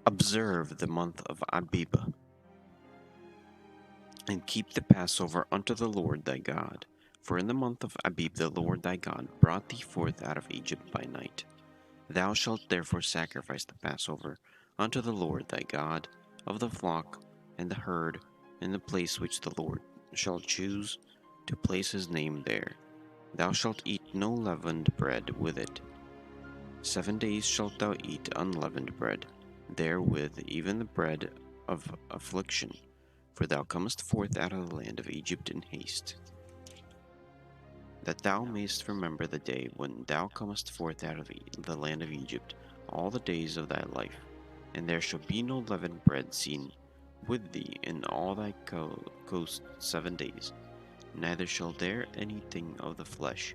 Observe the month of Abib, and keep the Passover unto the Lord thy God. For in the month of Abib the Lord thy God brought thee forth out of Egypt by night. Thou shalt therefore sacrifice the Passover unto the Lord thy God of the flock and the herd in the place which the Lord shall choose to place his name there. Thou shalt eat no leavened bread with it. 7 days shalt thou eat unleavened bread, therewith even the bread of affliction, for thou comest forth out of the land of Egypt in haste. That thou mayst remember the day when thou comest forth out of the land of Egypt all the days of thy life, and there shall be no leavened bread seen with thee in all thy coast 7 days, neither shall there anything of the flesh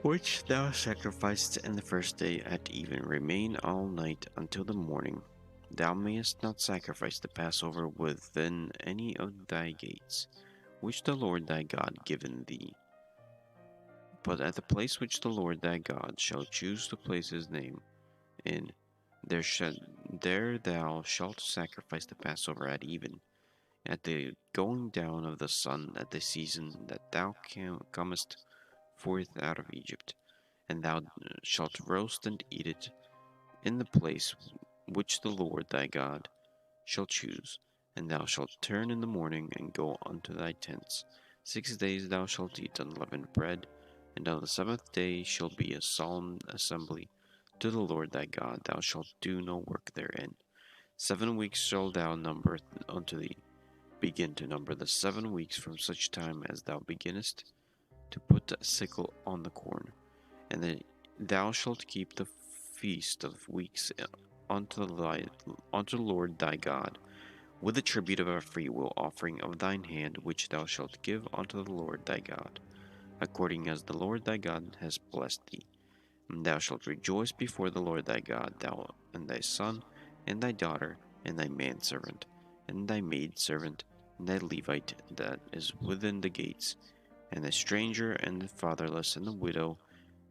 which thou sacrificest in the first day at even remain all night until the morning. Thou mayest not sacrifice the Passover within any of thy gates, which the Lord thy God given thee, but at the place which the Lord thy God shall choose to place his name in, there thou shalt sacrifice the Passover at even, at the going down of the sun, at the season that thou comest forth out of Egypt. And thou shalt roast and eat it in the place which the Lord thy God shall choose. And thou shalt turn in the morning and go unto thy tents. 6 days thou shalt eat unleavened bread, and on the 7th day shall be a solemn assembly to the Lord thy God. Thou shalt do no work therein. 7 weeks shall thou number unto thee. Begin to number the 7 weeks from such time as thou beginnest to put a sickle on the corn. And thou shalt keep the feast of weeks unto the Lord thy God, with the tribute of a freewill offering of thine hand, which thou shalt give unto the Lord thy God, according as the Lord thy God has blessed thee. And thou shalt rejoice before the Lord thy God, thou and thy son, and thy daughter, and thy manservant, and thy maidservant, and thy Levite that is within the gates, and the stranger, and the fatherless, and the widow,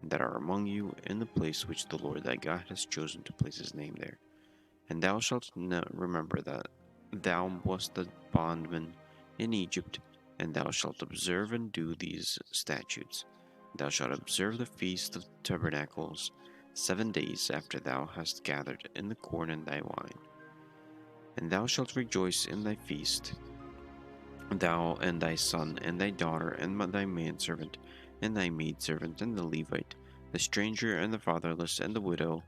that are among you in the place which the Lord thy God has chosen to place his name there. And thou shalt remember that thou wast a bondman in Egypt, and thou shalt observe and do these statutes. Thou shalt observe the feast of tabernacles 7 days after thou hast gathered in the corn and thy wine. And thou shalt rejoice in thy feast, thou and thy son, and thy daughter, and thy manservant, and thy maidservant, and the Levite, the stranger, and the fatherless, and the widow,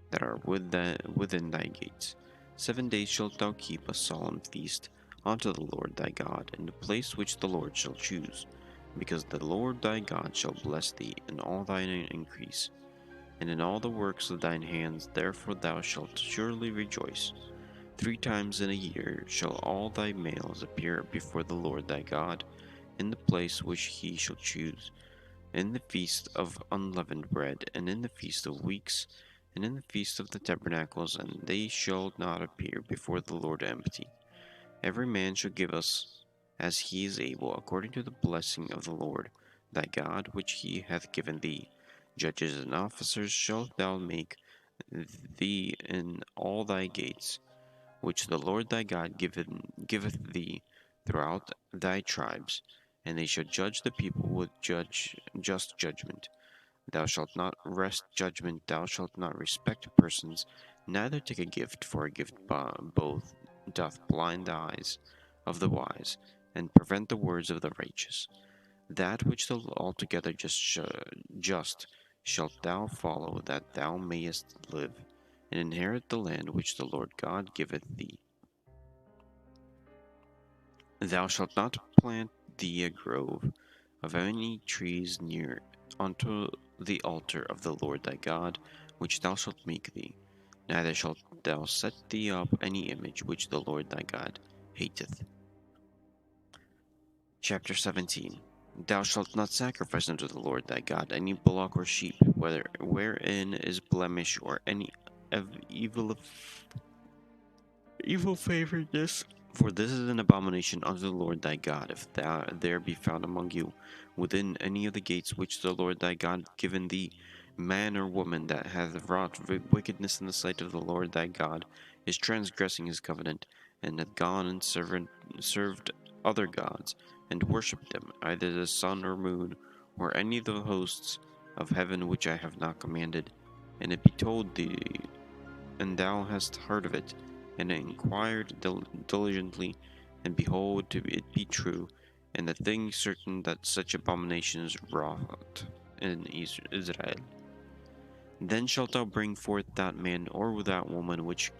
that are within thy gates. 7 days shalt thou keep a solemn feast unto the Lord thy God, in the place which the Lord shall choose, because the Lord thy God shall bless thee in all thine increase, and in all the works of thine hands. Therefore thou shalt surely rejoice. 3 times in a year shall all thy males appear before the Lord thy God, in the place which he shall choose, in the feast of unleavened bread, and in the feast of weeks, and in the feast of the tabernacles, and they shall not appear before the Lord empty. Every man shall give us as he is able, according to the blessing of the Lord thy God, which he hath given thee. Judges and officers shalt thou make thee in all thy gates, which the Lord thy God giveth thee throughout thy tribes, and they shall judge the people with just judgment. Thou shalt not wrest judgment, thou shalt not respect persons, neither take a gift, for a gift both doth blind the eyes of the wise, and prevent the words of the righteous. That which the altogether just shalt thou follow, that thou mayest live, and inherit the land which the Lord God giveth thee. Thou shalt not plant thee a grove of any trees near unto the altar of the Lord thy God, which thou shalt make thee, neither shalt thou set thee up any image which the Lord thy God hateth. Chapter 17. Thou shalt not sacrifice unto the Lord thy God any bullock or sheep, whether wherein is blemish, or any evil favoredness, for this is an abomination unto the Lord thy God. If there be found among you within any of the gates which the Lord thy God given thee Man or woman that hath wrought wickedness in the sight of the Lord thy God is transgressing his covenant, and hath gone and served other gods, and worshipped them, either the sun or moon, or any of the hosts of heaven which I have not commanded, and it be told thee, and thou hast heard of it, and inquired diligently, and behold, it be true, and the thing certain that such abominations wrought in Israel. Then shalt thou bring forth that man or that woman which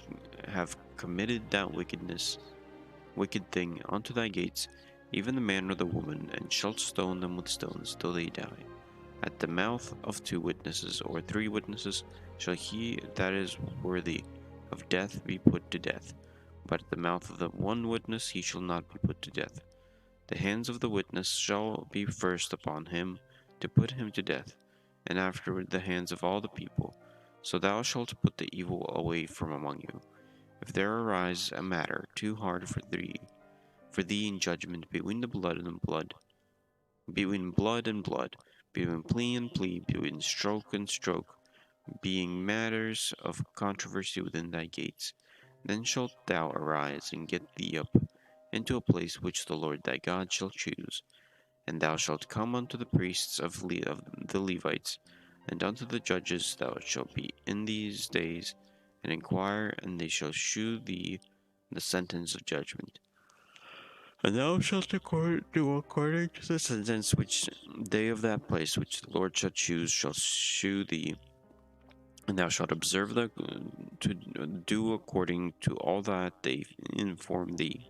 have committed that wicked thing unto thy gates, even the man or the woman, and shalt stone them with stones till they die. At the mouth of 2 witnesses or 3 witnesses shall he that is worthy of death be put to death, but at the mouth of the 1 witness he shall not be put to death. The hands of the witness shall be first upon him to put him to death, and afterward the hands of all the people. So thou shalt put the evil away from among you. If there arise a matter too hard for thee in judgment between the blood and blood, between blood and blood, between plea and plea, between stroke and stroke, being matters of controversy within thy gates, then shalt thou arise and get thee up into a place which the Lord thy God shall choose. And thou shalt come unto the priests of the Levites, and unto the judges thou shalt be in these days, and inquire, and they shall shew thee the sentence of judgment. And thou shalt do according to the sentence which they of that place which the Lord shall choose shall shew thee. And thou shalt observe to do according to all that they inform thee,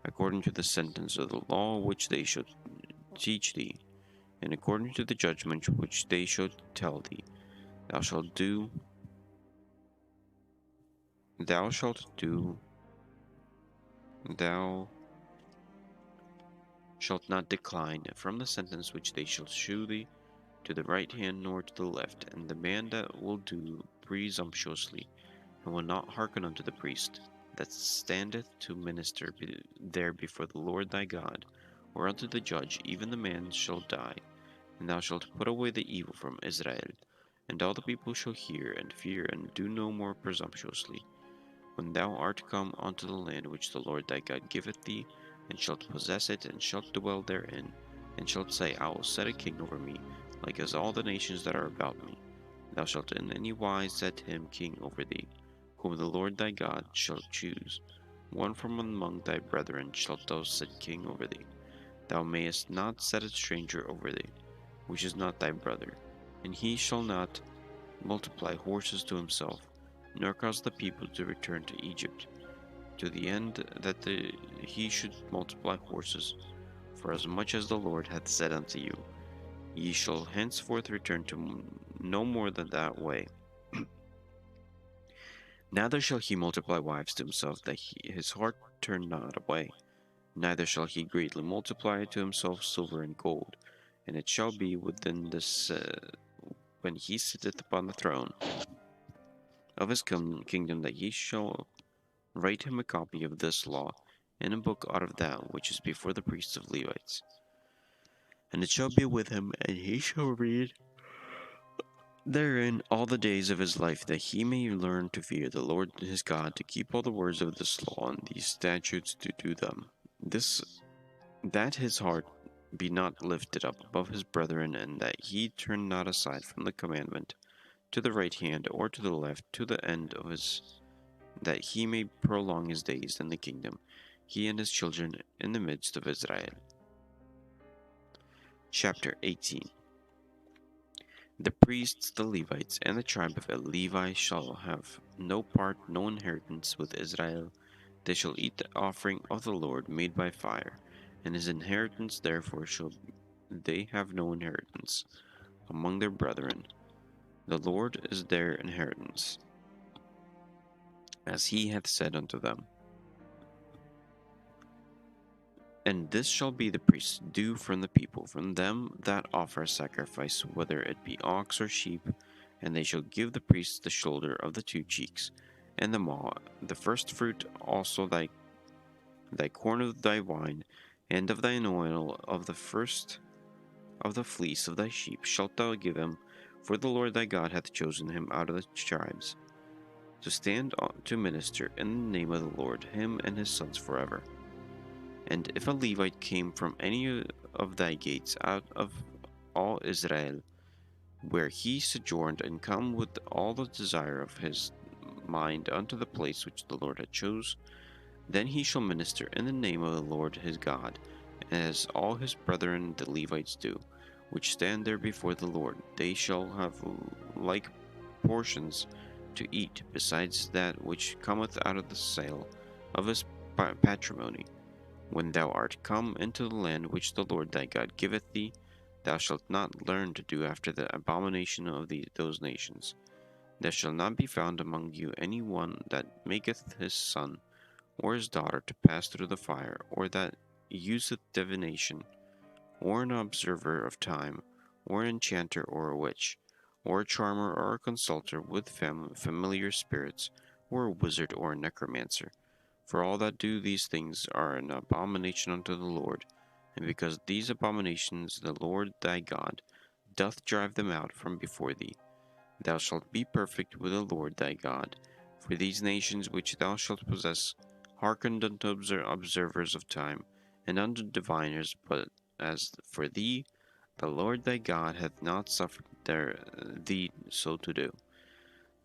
according to the sentence of the law which they shall teach thee, and according to the judgment which they shall tell thee. Thou shalt do, thou shalt not decline from the sentence which they shall shew thee to the right hand nor to the left. And the man that will do presumptuously, and will not hearken unto the priest that standeth to minister there before the Lord thy God, or unto the judge, even the man shall die. And thou shalt put away the evil from Israel, and all the people shall hear and fear, and do no more presumptuously. When thou art come unto the land which the Lord thy God giveth thee, and shalt possess it, and shalt dwell therein, and shalt say, I will set a king over me, like as all the nations that are about me. Thou shalt in any wise set him king over thee, whom the Lord thy God shall choose. One from among thy brethren shalt thou set king over thee. Thou mayest not set a stranger over thee, which is not thy brother, and he shall not multiply horses to himself, nor cause the people to return to Egypt, to the end that he should multiply horses. For as much as the Lord hath said unto you, ye shall henceforth return to no more than that way. Neither shall he multiply wives to himself, that his heart turn not away. Neither shall he greatly multiply to himself silver and gold. And it shall be within this, when he sitteth upon the throne of his kingdom, that ye shall write him a copy of this law in a book out of that which is before the priests of Levites. And it shall be with him, and he shall read therein all the days of his life, that he may learn to fear the Lord his God, to keep all the words of this law and these statutes, to do them. That his heart be not lifted up above his brethren, and that he turn not aside from the commandment to the right hand or to the left, to the end of that he may prolong his days in the kingdom, he and his children in the midst of Israel. Chapter 18. The priests, the Levites, and the tribe of Levi shall have no part, no inheritance with Israel. They shall eat the offering of the Lord made by fire, and his inheritance therefore shall they have no inheritance among their brethren. The Lord is their inheritance, as he hath said unto them. And this shall be the priest's due from the people, from them that offer sacrifice, whether it be ox or sheep, and they shall give the priest the shoulder of the 2 cheeks, and the maw, the first fruit, also thy corn of thy wine, and of thine oil, of the first of the fleece of thy sheep shalt thou give him For the Lord thy God hath chosen him out of the tribes, to stand to minister in the name of the Lord, him and his sons forever. And if a Levite came from any of thy gates out of all Israel, where he sojourned, and come with all the desire of his mind unto the place which the Lord hath chose, then he shall minister in the name of the Lord his God, as all his brethren the Levites do, which stand there before the Lord. They shall have like portions to eat, besides that which cometh out of the sale of his patrimony. When thou art come into the land which the Lord thy God giveth thee, thou shalt not learn to do after the abomination of those nations. There shall not be found among you any one that maketh his son or his daughter to pass through the fire, or that useth divination, or an observer of time, or an enchanter, or a witch, or a charmer, or a consulter with familiar spirits, or a wizard, or a necromancer. For all that do these things are an abomination unto the Lord, and because these abominations the Lord thy God doth drive them out from before thee. Thou shalt be perfect with the Lord thy God. For these nations which thou shalt possess hearkened unto observers of time, and unto diviners, but as for thee, the Lord thy God hath not suffered thee so to do.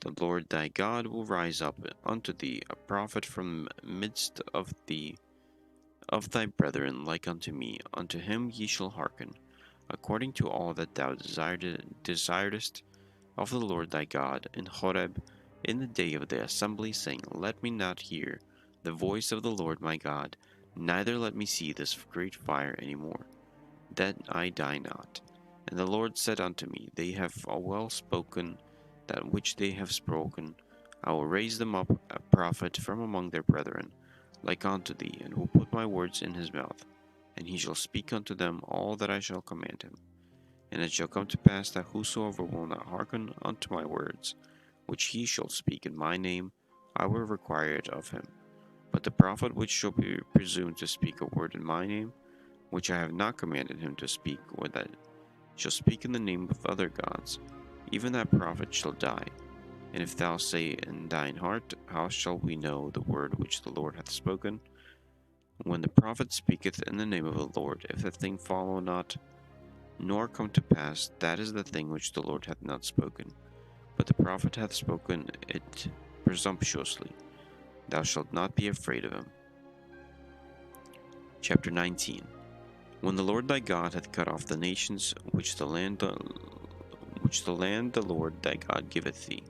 The Lord thy God will rise up unto thee a prophet from the midst of thy brethren, like unto me. Unto him ye shall hearken, according to all that thou desiredest of the Lord thy God in Horeb in the day of the assembly, saying, Let me not hear the voice of the Lord my God, neither let me see this great fire any more, that I die not. And the Lord said unto me, They have well spoken that which they have spoken. I will raise them up a prophet from among their brethren, like unto thee, and will put my words in his mouth, and he shall speak unto them all that I shall command him. And it shall come to pass that whosoever will not hearken unto my words, which he shall speak in my name, I will require it of him. But the prophet which shall be presumed to speak a word in my name, which I have not commanded him to speak, or that shall speak in the name of other gods, even that prophet shall die. And if thou say in thine heart, How shall we know the word which the Lord hath spoken? When the prophet speaketh in the name of the Lord, if the thing follow not, nor come to pass, that is the thing which the Lord hath not spoken. But the prophet hath spoken it presumptuously. Thou shalt not be afraid of him. Chapter 19. When the Lord thy God hath cut off the nations which the land the Lord thy God giveth thee,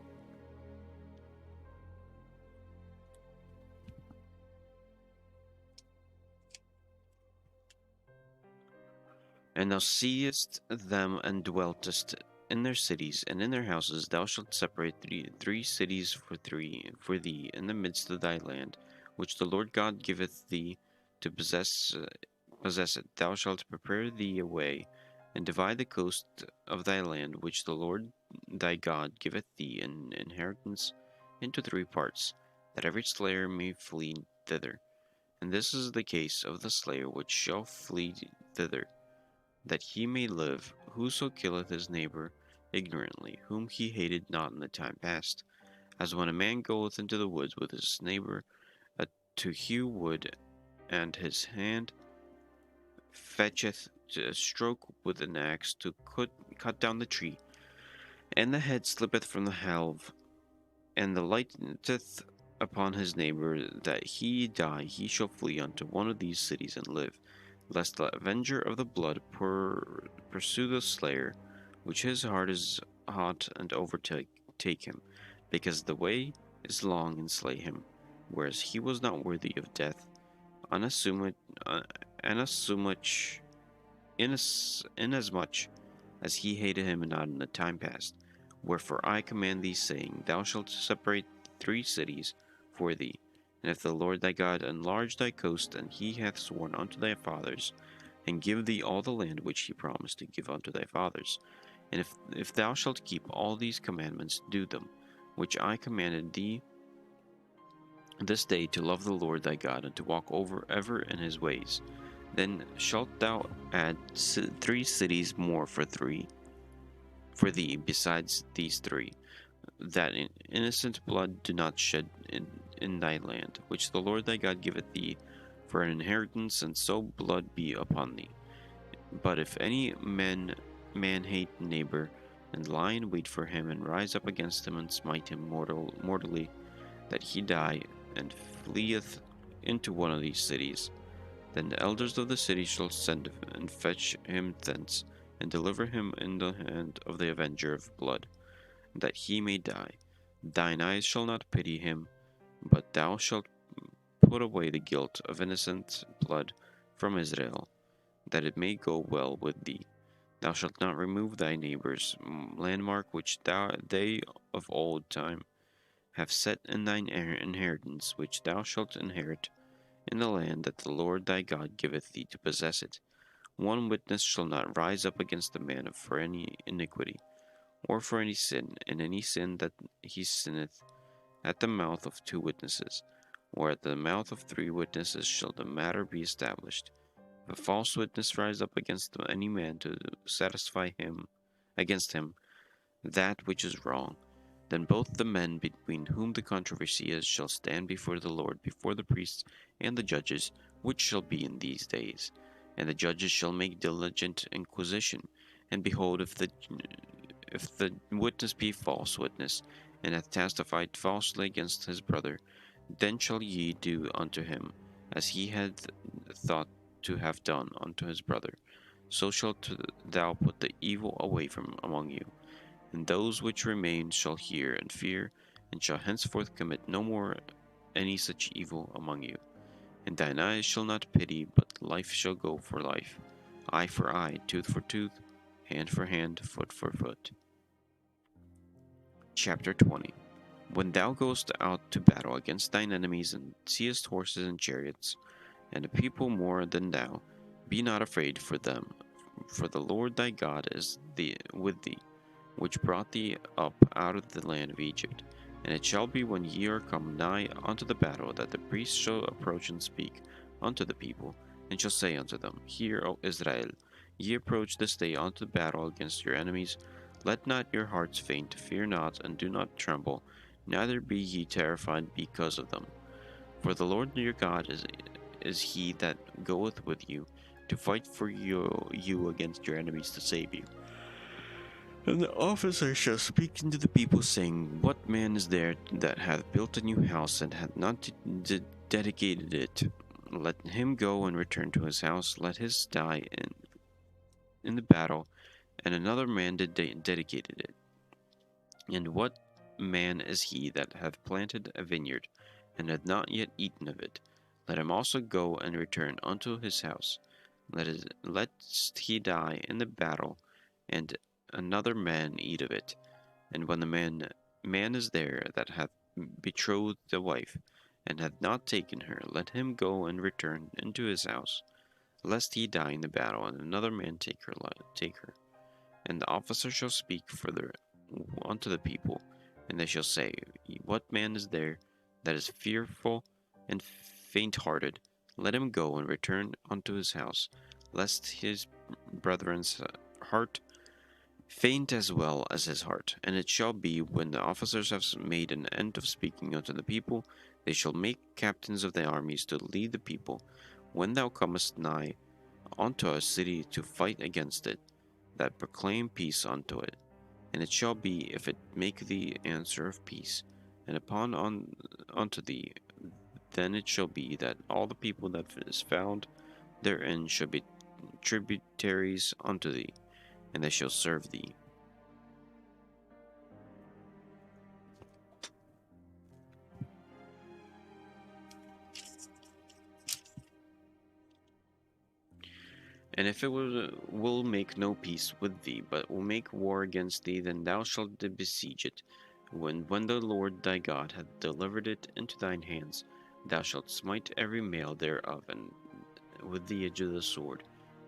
and thou seest them and dweltest in their cities and in their houses, thou shalt separate three cities for thee in the midst of thy land, which the Lord God giveth thee to possess it. Thou shalt prepare thee a way, and divide the coast of thy land, which the Lord thy God giveth thee in inheritance, into 3 parts, that every slayer may flee thither. And this is the case of the slayer which shall flee thither, that he may live. Whoso killeth his neighbor ignorantly, whom he hated not in the time past, as when a man goeth into the woods with his neighbor to hew wood, and his hand fetcheth a stroke with an axe to cut down the tree, and the head slippeth from the helve, and the lighteth upon his neighbor, that he die, he shall flee unto one of these cities and live, lest the avenger of the blood pursue the slayer, which his heart is hot, and overtake him, because the way is long, and slay him, whereas he was not worthy of death, inasmuch as he hated him not in the time past. Wherefore I command thee, saying, Thou shalt separate 3 cities for thee. And if the Lord thy God enlarge thy coast, and he hath sworn unto thy fathers, and give thee all the land which he promised to give unto thy fathers, and if thou shalt keep all these commandments, do them, which I commanded thee this day, to love the Lord thy God, and to walk ever in his ways, then shalt thou add 3 cities more for 3, for thee besides these three, that innocent blood do not shed in thy land, which the Lord thy God giveth thee for an inheritance, and so blood be upon thee. But if any man hate neighbor, and lie in wait for him, and rise up against him, and smite him mortally, that he die, and fleeth into one of these cities, then the elders of the city shall send and fetch him thence, and deliver him in the hand of the avenger of blood, that he may die. Thine eyes shall not pity him, but thou shalt put away the guilt of innocent blood from Israel, that it may go well with thee. Thou shalt not remove thy neighbor's landmark which they of old time have set in thine inheritance, which thou shalt inherit in the land that the Lord thy God giveth thee to possess it. One witness shall not rise up against a man for any iniquity, or for any sin, and any sin that he sinneth at the mouth of two witnesses, or at the mouth of three witnesses shall the matter be established. If a false witness rise up against any man to satisfy him against him that which is wrong, then both the men between whom the controversy is shall stand before the Lord, before the priests and the judges, which shall be in these days. And the judges shall make diligent inquisition. And behold, if the witness be false witness, and hath testified falsely against his brother, then shall ye do unto him as he had thought to have done unto his brother. So shalt thou put the evil away from among you. And those which remain shall hear and fear, and shall henceforth commit no more any such evil among you. And thine eyes shall not pity, but life shall go for life, eye for eye, tooth for tooth, hand for hand, foot for foot. Chapter 20. When thou goest out to battle against thine enemies, and seest horses and chariots, and a people more than thou, be not afraid for them, for the Lord thy God is with thee, which brought thee up out of the land of Egypt. And it shall be when ye are come nigh unto the battle, that the priests shall approach and speak unto the people, and shall say unto them, Hear, O Israel, ye approach this day unto the battle against your enemies. Let not your hearts faint, fear not, and do not tremble, neither be ye terrified because of them. For the Lord your God is he that goeth with you, to fight for you against your enemies, to save you. And the officer shall speak unto the people, saying, What man is there that hath built a new house, and hath not dedicated it? Let him go and return to his house, let his die in the battle, and another man dedicated it. And what man is he that hath planted a vineyard, and hath not yet eaten of it? Let him also go and return unto his house, lest he die in the battle, and another man eat of it. And when the man is there that hath betrothed a wife, and hath not taken her, let him go and return into his house, lest he die in the battle, and another man take her. And the officer shall speak further unto the people, and they shall say, What man is there that is fearful and faint-hearted? Let him go and return unto his house, lest his brethren's heart faint as well as his heart. And it shall be, when the officers have made an end of speaking unto the people, they shall make captains of the armies to lead the people. When thou comest nigh unto a city to fight against it, that proclaim peace unto it. And it shall be, if it make thee answer of peace, and unto thee, then it shall be that all the people that is found therein shall be tributaries unto thee, and they shall serve thee. And if it will make no peace with thee, but will make war against thee, then thou shalt besiege it. When the Lord thy God hath delivered it into thine hands, thou shalt smite every male thereof, and with the edge of the sword.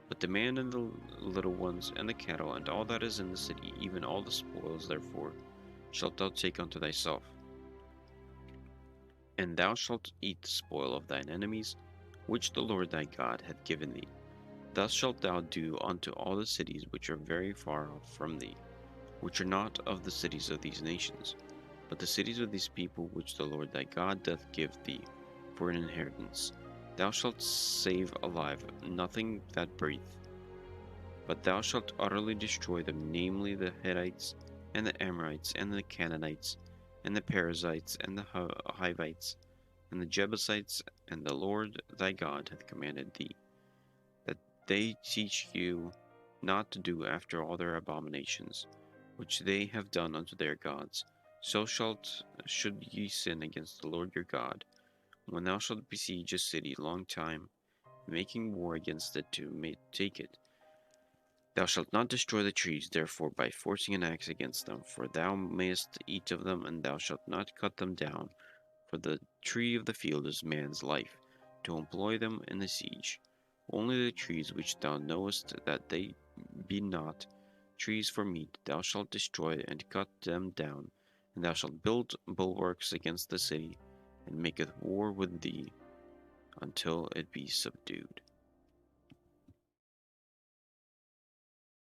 But the man and the little ones, and the cattle, and all that is in the city, even all the spoils therefore, shalt thou take unto thyself. And thou shalt eat the spoil of thine enemies, which the Lord thy God hath given thee. Thus shalt thou do unto all the cities which are very far off from thee. which are not of the cities of these nations, but the cities of these people which the Lord thy God doth give thee for an inheritance. Thou shalt save alive nothing that breatheth, but thou shalt utterly destroy them, namely the Hittites, and the Amorites, and the Canaanites, and the Perizzites, and the Hivites, and the Jebusites, and the Lord thy God hath commanded thee, that they teach you not to do after all their abominations, which they have done unto their gods. So should ye sin against the Lord your God, when thou shalt besiege a city long time, making war against it to take it. Thou shalt not destroy the trees, therefore, by forcing an axe against them, for thou mayest eat of them, and thou shalt not cut them down. For the tree of the field is man's life, to employ them in the siege. Only the trees which thou knowest that they be not trees for meat, thou shalt destroy and cut them down, and thou shalt build bulwarks against the city, and maketh war with thee until it be subdued.